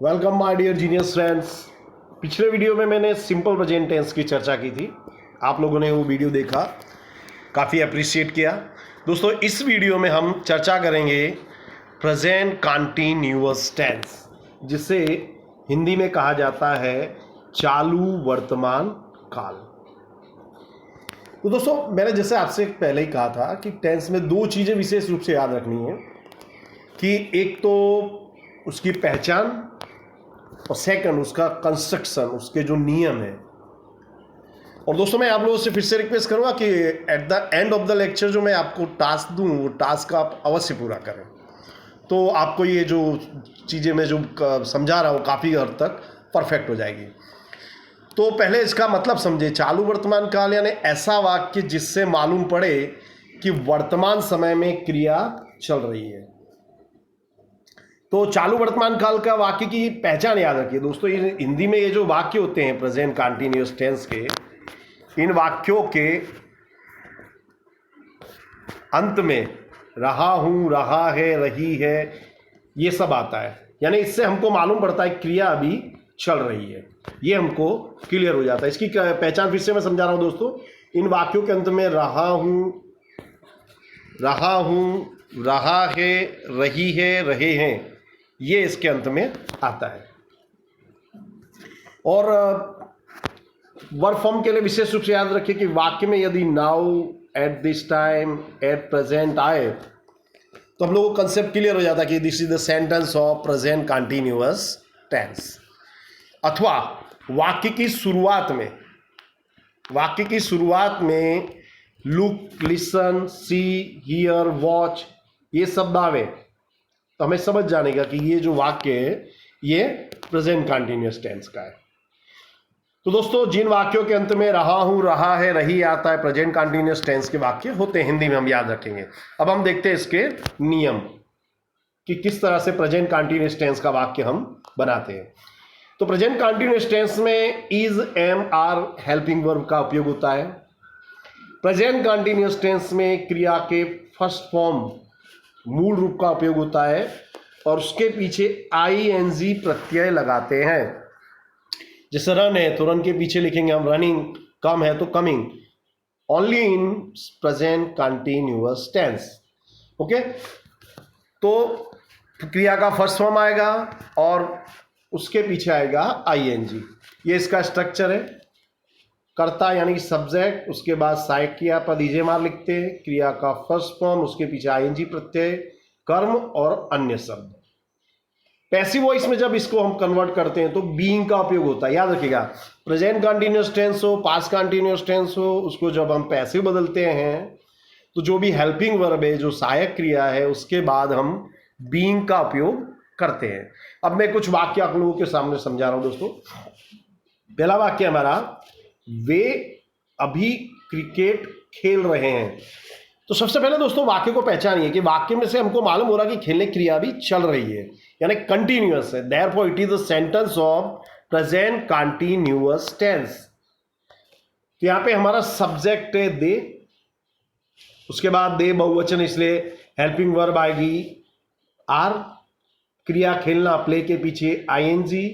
Welcome my dear genius friends. पिछले video में मैंने सिंपल प्रेजेंट टेंस की चर्चा की थी। आप लोगों ने वो वीडियो देखा, काफ़ी अप्रिशिएट किया। दोस्तों, इस वीडियो में हम चर्चा करेंगे प्रेजेंट कंटीन्यूअस टेंस, जिसे हिंदी में कहा जाता है चालू वर्तमान काल। तो दोस्तों, मैंने जैसे आपसे पहले ही कहा था कि टेंस में दो चीज़ें विशेष रूप से याद रखनी है कि एक तो उसकी पहचान और सेकंड उसका कंस्ट्रक्शन, उसके जो नियम है। और दोस्तों, मैं आप लोगों से फिर से रिक्वेस्ट करूंगा कि at the end of the lecture जो मैं आपको टास्क दूं, वो टास्क आप अवश्य पूरा करें, तो आपको ये जो चीज़ें मैं जो समझा रहा हूँ काफ़ी हद तक परफेक्ट हो जाएगी। तो पहले इसका मतलब समझे। चालू वर्तमान काल यानी ऐसा वाक्य जिससे मालूम पड़े कि वर्तमान समय में क्रिया चल रही है। तो चालू वर्तमान काल का वाक्य की पहचान याद रखिए दोस्तों। हिंदी में ये जो वाक्य होते हैं प्रेजेंट कंटीन्यूअस टेंस के, इन वाक्यों के अंत में रहा हूं, रहा है, रही है, ये सब आता है। यानी इससे हमको मालूम पड़ता है क्रिया अभी चल रही है, ये हमको क्लियर हो जाता है। इसकी पहचान फिर से मैं समझा रहा हूं दोस्तों। इन वाक्यों के अंत में रहा हूं, रहा है, रही है, रहे हैं, ये इसके अंत में आता है। और वर्ब फॉर्म के लिए विशेष रूप से याद रखिए कि वाक्य में यदि now, at this time, at present आए तो हम लोगों को कंसेप्ट क्लियर हो जाता है कि this is the sentence of present continuous tense. अथवा वाक्य की शुरुआत में look, listen, see, here, watch, ये शब्द आवे तो हमें समझ जाने का कि ये जो वाक्य है ये प्रेजेंट कंटीन्यूअस टेंस का है। तो दोस्तों, जिन वाक्यों के अंत में रहा हूं, रहा है, रही आता है, प्रेजेंट कंटीन्यूअस टेंस के वाक्य होते हैं। हिंदी में हम याद रखेंगे। अब हम देखते हैं इसके नियम कि किस तरह से प्रेजेंट कंटीन्यूअस टेंस का वाक्य हम बनाते हैं। तो प्रेजेंट कंटीन्यूअस टेंस में is, am, are helping verb का उपयोग होता है। प्रेजेंट कंटीन्यूअस टेंस में क्रिया के फर्स्ट फॉर्म, मूल रूप का उपयोग होता है और उसके पीछे आईएनजी प्रत्यय लगाते हैं। जैसे रन है तो रन के पीछे लिखेंगे हम रनिंग, कम है तो coming. Only in present continuous tense. Okay, तो क्रिया का फर्स्ट फॉर्म आएगा और उसके पीछे आएगा आईएनजी। ये इसका स्ट्रक्चर है। कर्ता यानी सब्जेक्ट, उसके बाद सहायक क्रिया पद इजेमार लिखते हैं, क्रिया का फर्स्ट फॉर्म, उसके पीछे आईएनजी प्रत्यय, कर्म और अन्य शब्द। पैसिव वॉइस में जब इसको हम कन्वर्ट करते हैं तो बीइंग का उपयोग होता है। याद रखिएगा, प्रेजेंट कंटीन्यूअस टेंस हो, पास्ट कंटीन्यूअस टेंस हो, उसको जब हम पैसिव बदलते हैं तो जो भी हेल्पिंग वर्ब है, जो सहायक क्रिया है, उसके बाद हम बीइंग का उपयोग करते हैं। अब मैं कुछ वाक्य आप लोगों के सामने समझा रहा हूं दोस्तों। पहला वाक्य हमारा, वे अभी क्रिकेट खेल रहे हैं। तो सबसे पहले दोस्तों वाक्य को पहचानिए कि वाक्य में से हमको मालूम हो रहा कि खेलने क्रिया भी चल रही है, यानी कंटिन्यूअस है। Therefore it is the sentence of present continuous tense. तो यहां पे हमारा सब्जेक्ट है दे, उसके बाद दे बहुवचन, इसलिए हेल्पिंग वर्ब आएगी आर, क्रिया खेलना प्ले के पीछे आईएनजी,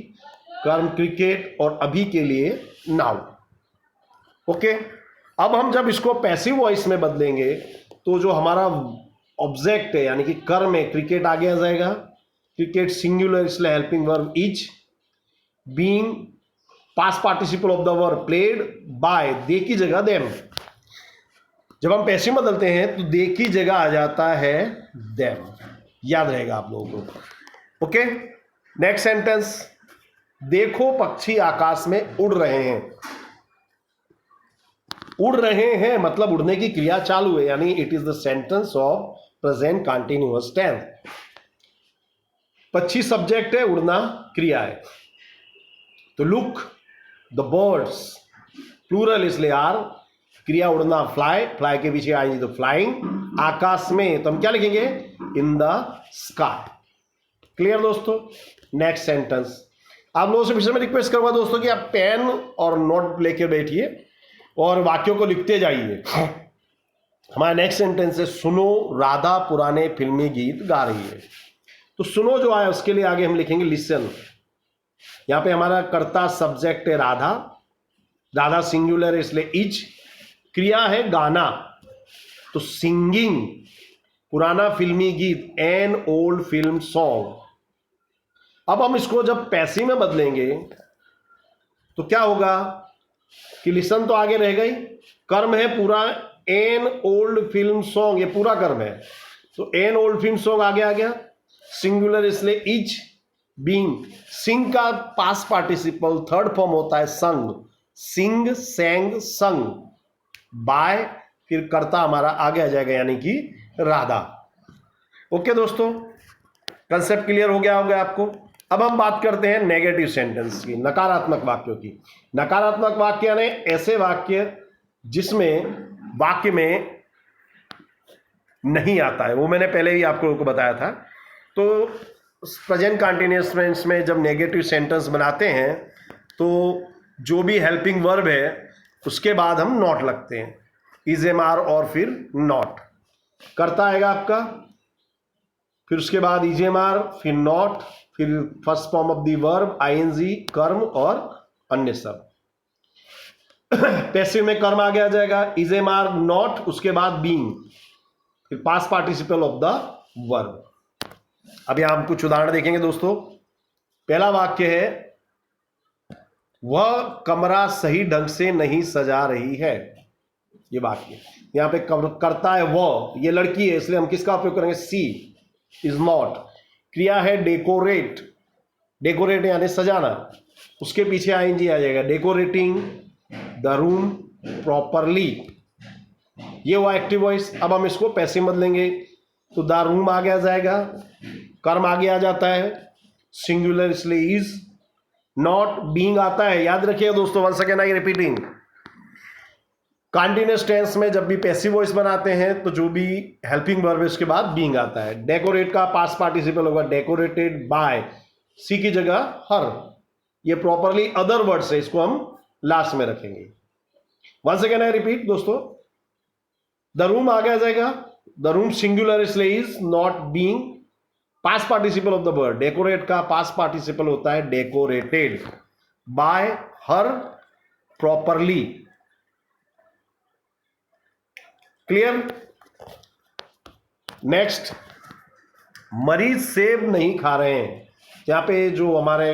कर्म क्रिकेट और अभी के लिए नाउ। ओके, अब हम जब इसको पैसिव वॉइस में बदलेंगे तो जो हमारा ऑब्जेक्ट है यानी कि कर्म है, क्रिकेट आगे आ जाएगा। क्रिकेट सिंगुलर, इसलिए helping verb is, being past participle of the verb played by, they की जगह देम। जब हम पैसिव बदलते हैं तो दे की जगह आ जाता है देम। याद रहेगा आप लोगों को। ओके, नेक्स्ट सेंटेंस, देखो पक्षी आकाश में उड़ रहे हैं। उड़ रहे हैं मतलब उड़ने की क्रिया चालू है, यानी it is the sentence of present continuous tense. पक्षी सब्जेक्ट है, उड़ना क्रिया है। तो लुक द बर्ड्स, प्लूरल इसलिए आर, क्रिया उड़ना फ्लाई, फ्लाई के पीछे आएंगे तो फ्लाइंग। आकाश में तो हम क्या लिखेंगे, इन द स्काई। क्लियर दोस्तों। नेक्स्ट सेंटेंस, आप लोगों से फिर से मैं रिक्वेस्ट करूंगा दोस्तों कि आप पेन और नोट लेके बैठिए और वाक्यों को लिखते जाइए। हमारा नेक्स्ट सेंटेंस है, सुनो राधा पुराने फिल्मी गीत गा रही है। तो सुनो जो आया उसके लिए आगे हम लिखेंगे लिसन। यहां पे हमारा कर्ता सब्जेक्ट है राधा, राधा सिंगुलर है इसलिए इज। क्रिया है गाना, तो सिंगिंग पुराना फिल्मी गीत, एन ओल्ड फिल्म सॉन्ग। अब हम इसको जब पैसिव में बदलेंगे तो क्या होगा कि लिसन तो आगे रह गई, कर्म है पूरा एन ओल्ड फिल्म सॉन्ग, ये पूरा कर्म है, तो एन ओल्ड फिल्म सॉन्ग आगे आ गया, सिंगुलर इसलिए इज। बीइंग, सिंग का पास्ट पार्टिसिपल थर्ड फॉर्म होता है संग, सिंग सेंग संग। बाय, फिर कर्ता हमारा आगे आ जाएगा यानी कि राधा। ओके दोस्तों, कंसेप्ट क्लियर हो गया होगा आपको। अब हम बात करते हैं नेगेटिव सेंटेंस की, नकारात्मक वाक्यों की। नकारात्मक वाक्य यानी ऐसे वाक्य जिसमें वाक्य में नहीं आता है, वो मैंने पहले ही आपको बताया था। तो प्रेजेंट कंटीन्यूअस टेंस में जब नेगेटिव सेंटेंस बनाते हैं तो जो भी हेल्पिंग वर्ब है उसके बाद हम नॉट लगते हैं, इज एम आर और फिर नॉट। कर्ता आएगा आपका, फिर उसके बाद इज एम आर, फिर नॉट, फिर first form of the verb ING कर्म और अन्य सब। पैसिव में कर्म आगे आ जाएगा, इज एम आर नॉट, उसके बाद बीइंग, फिर past participle of the verb. अब यहां हम कुछ उदाहरण देखेंगे दोस्तों। पहला वाक्य है वह कमरा सही ढंग से नहीं सजा रही है, ये वाक्य। यहां पे करता है वह, ये लड़की है इसलिए हम किसका उपयोग करेंगे, सी, इज नॉट। क्रिया है डेकोरेट, डेकोरेट यानी सजाना, उसके पीछे आईएनजी आ जाएगा, डेकोरेटिंग द रूम प्रॉपरली, ये हुआ एक्टिव वॉइस। अब हम इसको पैसिव बदलेंगे तो द रूम आगे आ जाएगा, कर्म आगे आ जाता है, सिंगुलर इसलिए इज, नॉट, बीइंग आता है। याद रखिएगा दोस्तों, once again I repeating, continuous tense में जब भी पैसिव वॉइस बनाते हैं तो जो भी हेल्पिंग वर्ब है उसके बाद बीइंग आता है। डेकोरेट का पास्ट पार्टिसिपल होगा डेकोरेटेड बाय, सी की जगह हर, ये प्रॉपरली अदर वर्ड्स है, इसको हम लास्ट में रखेंगे। वंस अगेन आई रिपीट दोस्तों, द रूम आगे आ जाएगा, द रूम सिंगुलर इसलिए is, not, being, past participle of the word. Decorate का पास्ट पार्टिसिपल होता है डेकोरेटेड, बाय हर, प्रॉपरली। क्लियर? नेक्स्ट, मरीज सेब नहीं खा रहे हैं। यहां पे जो हमारे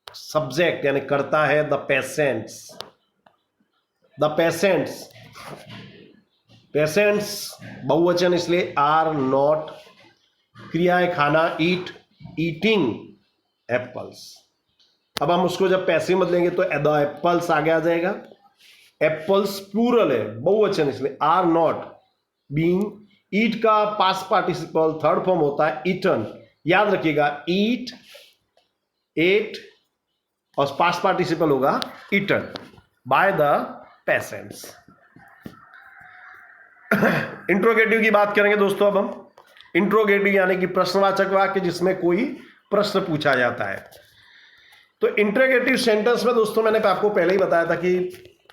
सब्जेक्ट यानी करता है the patients, the patients, patients बहुवचन इसलिए आर नॉट। क्रिया है खाना, ईट, ईटिंग एप्पल्स। अब हम उसको जब पैसिव बदलेंगे तो द एप्पल्स आगे आ जाएगा, एप्पल्स प्लूरल है, बहुवचन इसलिए आर नॉट, बीइंग। ईट का पास्ट पार्टिसिपल थर्ड फॉर्म होता है ईटन, याद रखिएगा, ईट, एट और पास्ट पार्टिसिपल होगा eaten by the patients. Interrogative की बात करेंगे दोस्तों। अब हम इंट्रोगेटिव यानी कि प्रश्नवाचक वाक्य जिसमें कोई प्रश्न पूछा जाता है। तो इंट्रोगेटिव सेंटेंस में दोस्तों मैंने आपको पहले ही बताया था कि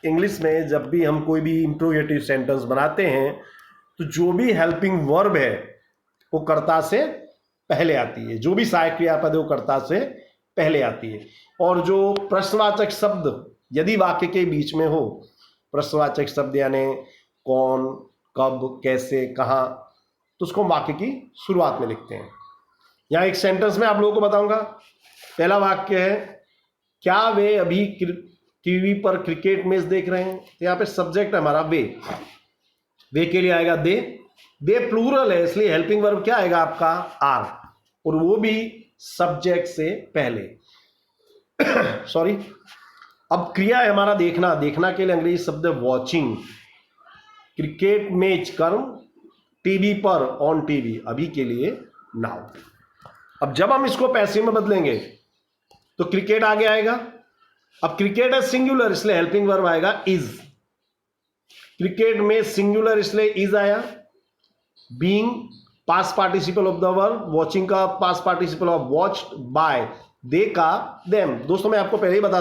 इंग्लिश में जब भी हम कोई भी इंट्रोगेटिव सेंटेंस बनाते हैं तो जो भी हेल्पिंग वर्ब है वो कर्ता से पहले आती है, जो भी सहायक क्रियापद है वो कर्ता से पहले आती है। और जो प्रश्नवाचक शब्द यदि वाक्य के बीच में हो, प्रश्नवाचक शब्द यानी कौन, कब, कैसे, कहाँ, तो उसको वाक्य की शुरुआत में लिखते हैं। यहां एक सेंटेंस में आप लोगों को बताऊंगा। पहला वाक्य है क्या वे अभी टीवी पर क्रिकेट मैच देख रहे हैं। तो यहां पे सब्जेक्ट है हमारा वे, वे के लिए आएगा दे, दे प्लूरल है इसलिए हेल्पिंग वर्ब क्या आएगा आपका आर, और वो भी सब्जेक्ट से पहले। सॉरी। अब क्रिया है हमारा देखना, देखना के लिए अंग्रेजी शब्द वॉचिंग, क्रिकेट मैच कर्म, टीवी पर ऑन टीवी, अभी के लिए नाउ। अब जब हम इसको पैसिव में बदलेंगे तो क्रिकेट आगे आएगा। अब क्रिकेट है सिंगुलर इसलिए हेल्पिंग वर्ब आएगा इज, क्रिकेट में सिंगुलर इसलिए इज आया। Being past participle of the verb, watching का past participle of watched, by they का देम। दोस्तों मैं आपको पहले ही बता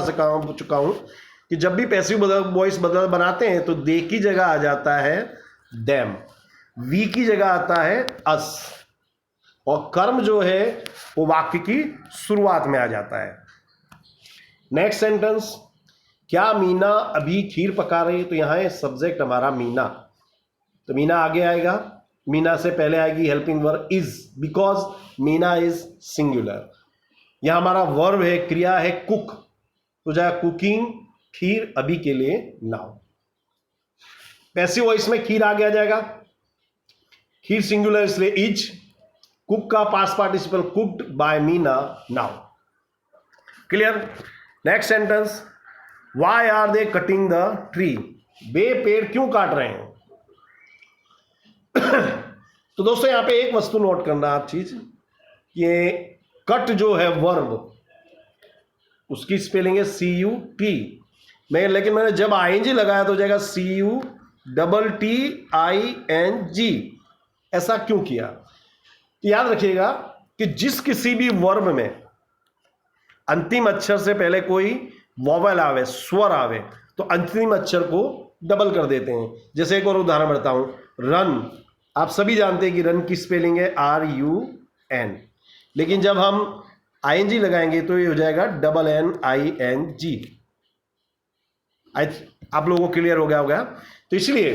चुका हूं कि जब भी पैसिव वॉइस बदल बनाते हैं तो दे की जगह आ जाता है देम, वी की जगह आता है अस। और कर्म जो है वो वाक्य की शुरुआत में आ जाता है। नेक्स्ट सेंटेंस, क्या मीना अभी खीर पका रही है? तो यहां है सब्जेक्ट हमारा मीना, तो मीना आगे आएगा। मीना से पहले आएगी helping verb is, because Meena is singular. यहां हमारा वर्ब है, क्रिया है कुक, तो जाए कुकिंग, खीर अभी के लिए नाउ। पैसिव वॉइस में खीर आगे आ जाएगा, खीर सिंगुलर इसलिए इज, कुक का past participle cooked by Meena now. Clear? Next sentence, why are they cutting the tree? वे पेड़ क्यों काट रहे हैं? तो दोस्तों यहां पे एक वस्तु नोट करना आप चीज, ये कट जो है वर्ब, उसकी स्पेलिंग है CUT, लेकिन मैंने जब ING लगाया तो जाएगा CUTTING। ऐसा क्यों किया? तो याद रखिएगा कि जिस किसी भी वर्ब में अंतिम अक्षर से पहले कोई वॉवल आवे, स्वर आवे, तो अंतिम अक्षर को डबल कर देते हैं। जैसे एक और उदाहरण बताता हूं, रन, आप सभी जानते हैं कि रन की स्पेलिंग है RUN, लेकिन जब हम ING लगाएंगे तो ये हो जाएगा NNING। आप लोगों को क्लियर हो गया होगा? तो इसलिए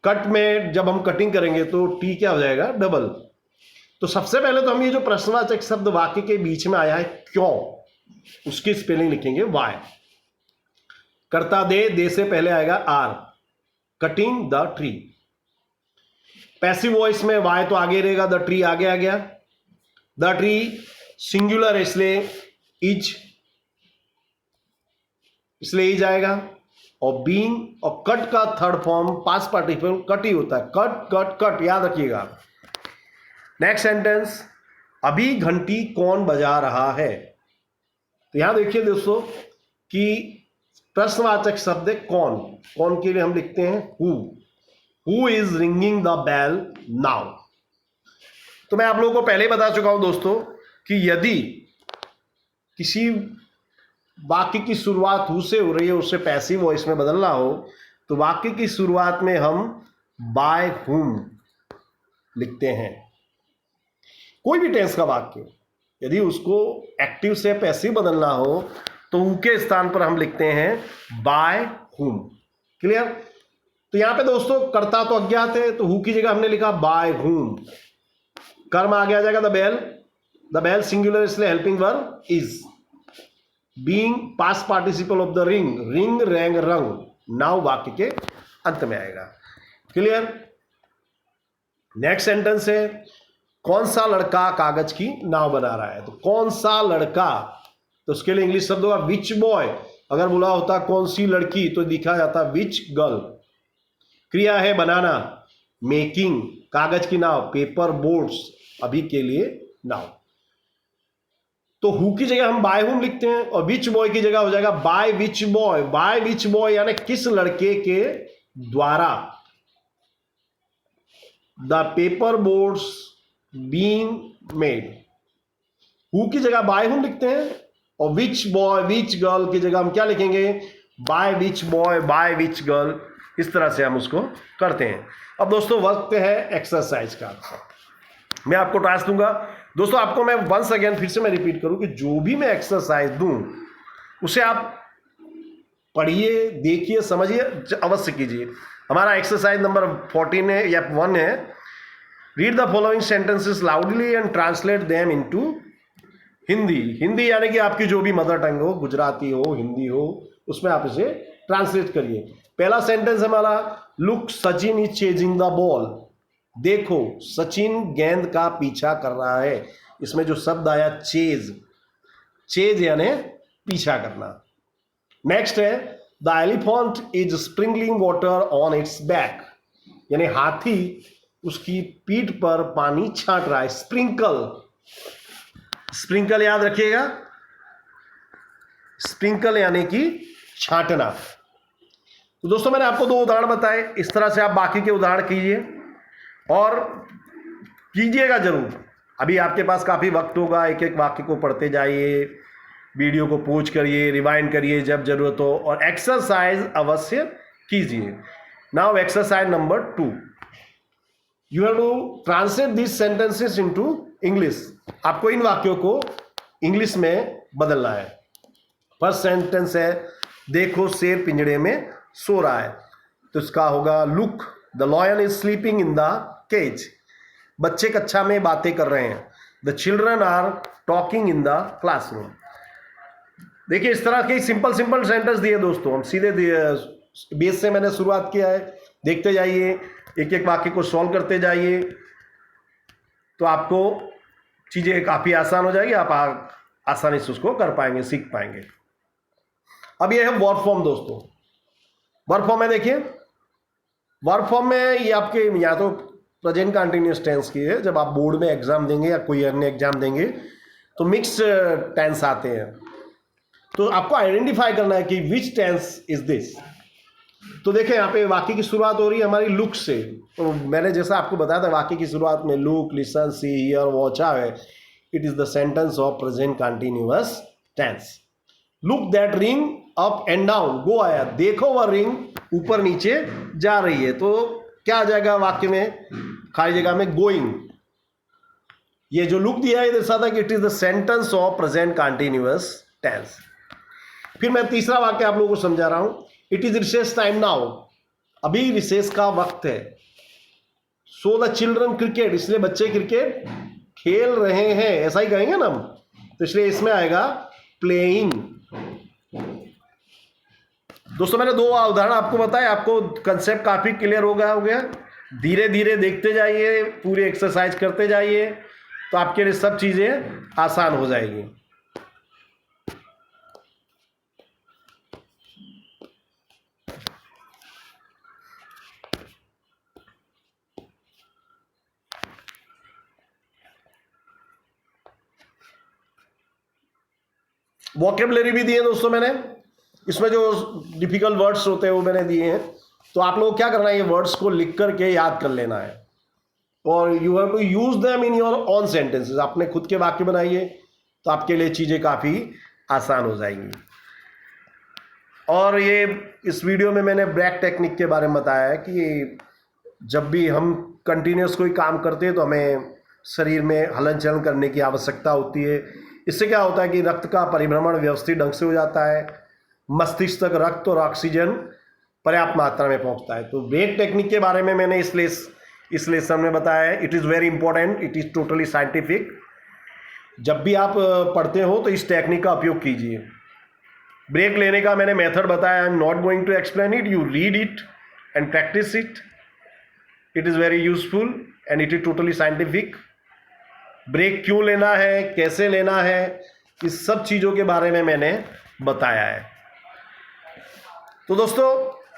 कट में जब हम कटिंग करेंगे तो टी क्या हो जाएगा? डबल। तो सबसे पहले तो हम ये जो प्रश्नवाचक शब्द वाक्य के बीच में आया है क्यों, उसकी स्पेलिंग लिखेंगे वाई। कर्ता दे से पहले आएगा are, cutting the tree. Passive voice में वाई तो आगे रहेगा, द ट्री आगे आ गया, द ट्री सिंगुलर इसलिए इज आएगा, और बीइंग और कट का third form past participle cut ही होता है, कट कट कट, याद रखिएगा। नेक्स्ट सेंटेंस, अभी घंटी कौन बजा रहा है? तो यहां देखिए दोस्तों कि प्रश्नवाचक शब्द है कौन, कौन के लिए हम लिखते हैं who is ringing the bell now. तो मैं आप लोगों को पहले ही बता चुका हूं दोस्तों कि यदि किसी वाक्य की शुरुआत हु से हो रही है, उसे पैसिव वॉइस में बदलना हो, तो वाक्य की शुरुआत में हम बाय हुम लिखते हैं। कोई भी टेंस का वाक्य यदि उसको एक्टिव से पैसिव बदलना हो तो हु के स्थान पर हम लिखते हैं बाय हुम। क्लियर? तो यहां पे दोस्तों कर्ता तो अज्ञात है, तो हु की जगह हमने लिखा बाय हुम। कर्म आगे आ जाएगा द बेल सिंगुलर इसलिए helping verb is, being past participle of the ring wrong रंग, नाउ वाक्य के अंत में आएगा। क्लियर? नेक्स्ट सेंटेंस है, कौन सा लड़का कागज की नाव बना रहा है? तो कौन सा लड़का, तो उसके लिए इंग्लिश शब्द होगा विच बॉय। अगर बोला होता कौन सी लड़की तो लिखा जाता विच गर्ल। क्रिया है बनाना, मेकिंग, कागज की नाव, पेपर बोट्स, अभी के लिए नाव। तो हु की जगह हम बाय हुम लिखते हैं, और विच बॉय की जगह हो जाएगा by which boy. By which boy यानी किस लड़के के द्वारा, the paper boats being made. Who की जगह बाय हुम लिखते हैं, और विच बॉय विच गर्ल की जगह हम क्या लिखेंगे? By which boy by which girl. इस तरह से हम उसको करते हैं। अब दोस्तों वक्त है एक्सरसाइज का, मैं आपको टास्क दूंगा। दोस्तों आपको मैं वंस अगेन फिर से मैं रिपीट करूं कि जो भी मैं एक्सरसाइज दूं उसे आप पढ़िए, देखिए, समझिए, अवश्य कीजिए। हमारा एक्सरसाइज नंबर 14 है या 1 है, read the following sentences loudly and translate them into Hindi. Hindi यानी कि आपकी जो भी मदर टंग हो, गुजराती हो, हिंदी हो, उसमें आप इसे ट्रांसलेट करिए। पहला सेंटेंस हमारा, look Sachin is chasing the ball. देखो सचिन गेंद का पीछा कर रहा है। इसमें जो शब्द आया चेज यानी पीछा करना। नेक्स्ट है, the elephant is sprinkling water on it's back, यानी हाथी उसकी पीठ पर पानी छांट रहा है। स्प्रिंकल याद रखिएगा, स्प्रिंकल यानी कि छांटना। तो दोस्तों मैंने आपको 2 उदाहरण बताए, इस तरह से आप बाकी के उदाहरण कीजिए और कीजिएगा जरूर। अभी आपके पास काफ़ी वक्त होगा, एक एक वाक्य को पढ़ते जाइए, वीडियो को पॉज करिए, रिवाइंड करिए जब जरूरत हो, और एक्सरसाइज अवश्य कीजिए। Now exercise number 2, you have to translate this sentences into English, आपको इन वाक्यों को इंग्लिश में बदलना है। फर्स्ट सेंटेंस है देखो शेर पिंजड़े में सो रहा है, तो इसका होगा look the lion is sleeping in the cage. बच्चे कक्षा में बातें कर रहे हैं, the children are talking in the classroom. देखिए इस तरह के सिंपल सिंपल सेंटेंस दिए दोस्तों, हम सीधे बेस से मैंने शुरुआत किया है। देखते जाइए, एक एक वाक्य को सॉल्व करते जाइए, तो आपको चीजें काफी आसान हो जाएगी, आप आसानी से उसको कर पाएंगे, सीख पाएंगे। अब ये है वर्ब फॉर्म दोस्तों। वर्ब फॉर्म में देखिए, वर्ब फॉर्म में ये आपके या तो प्रेजेंट कंटिन्यूअस टेंस की है, जब आप बोर्ड में एग्जाम देंगे या कोई अन्य एग्जाम देंगे तो मिक्स टेंस आते हैं, तो आपको आइडेंटिफाई करना है कि विच टेंस इज दिस। तो देखिए यहाँ पे वाक्य की शुरुआत हो रही है हमारी लुक से, तो मैंने जैसा आपको बताया था वाक्य की शुरुआत में look, listen, see, here, watch है, it is the sentence of present continuous tense. Look that ring up and down, go आया, देखो वह रिंग ऊपर नीचे जा रही है, तो क्या आ जाएगा वाक्य में, खाली जगह में गोइंग। ये जो लुक दिया है दर्शाता कि it is the sentence of present continuous tense. फिर मैं तीसरा वाक्य आप लोगों को समझा रहा हूं, it is recess time now, अभी रिसेस का वक्त है। सो द चिल्ड्रन क्रिकेट, इसलिए बच्चे क्रिकेट खेल रहे हैं, ऐसा ही कहेंगे ना हम, तो इसलिए इसमें आएगा प्लेइंग। दोस्तों मैंने दो उदाहरण आपको बताए, आपको कंसेप्ट काफी क्लियर हो गया। धीरे धीरे देखते जाइए, पूरी एक्सरसाइज करते जाइए, तो आपके लिए सब चीजें आसान हो जाएगी। वोकेबलरी भी दिए दोस्तों मैंने, इसमें जो डिफिकल्ट वर्ड्स होते हैं वो मैंने दिए हैं, तो आप लोग क्या करना है, ये वर्ड्स को लिख करके याद कर लेना है, और you have to use them in your own sentences. आपने खुद के वाक्य बनाइए, तो आपके लिए चीजें काफी आसान हो जाएंगी। और ये इस वीडियो में मैंने ब्रेक टेक्निक के बारे में बताया है कि जब भी हम कंटिन्यूस कोई काम करते हैं तो हमें शरीर में हलन चलन करने की आवश्यकता होती है। इससे क्या होता है कि रक्त का परिभ्रमण व्यवस्थित ढंग से हो जाता है, मस्तिष्क तक रक्त और ऑक्सीजन पर्याप्त मात्रा में पहुंचता है। तो ब्रेक टेक्निक के बारे में मैंने इस लेसन में बताया है। It is very important, it is totally scientific. जब भी आप पढ़ते हो तो इस टेक्निक का उपयोग कीजिए। ब्रेक लेने का मैंने मेथड बताया, I am not going to explain it, you read it and practise it. It is very useful and it is totally scientific. Break क्यों लेना है, कैसे लेना है, इस सब चीज़ों के बारे में मैंने बताया है। तो दोस्तों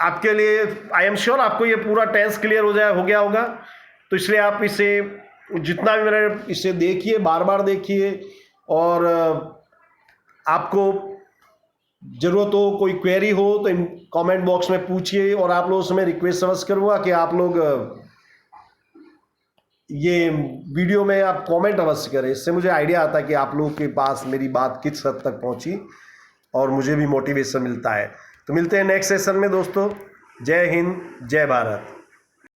आपके लिए आई एम श्योर आपको ये पूरा टेंस क्लियर हो गया होगा, तो इसलिए आप इसे जितना भी मैंने इसे देखिए, बार बार देखिए, और आपको ज़रूरत हो, कोई क्वेरी हो तो कमेंट बॉक्स में पूछिए। और आप लोगों से मैं रिक्वेस्ट समझ करूँगा कि आप लोग ये वीडियो में आप कमेंट अवश्य करें, इससे मुझे आइडिया आता है कि आप लोगों के पास मेरी बात किस हद तक पहुंची और मुझे भी मोटिवेशन मिलता है। तो मिलते हैं नेक्स्ट सेशन में दोस्तों। जय हिंद, जय भारत।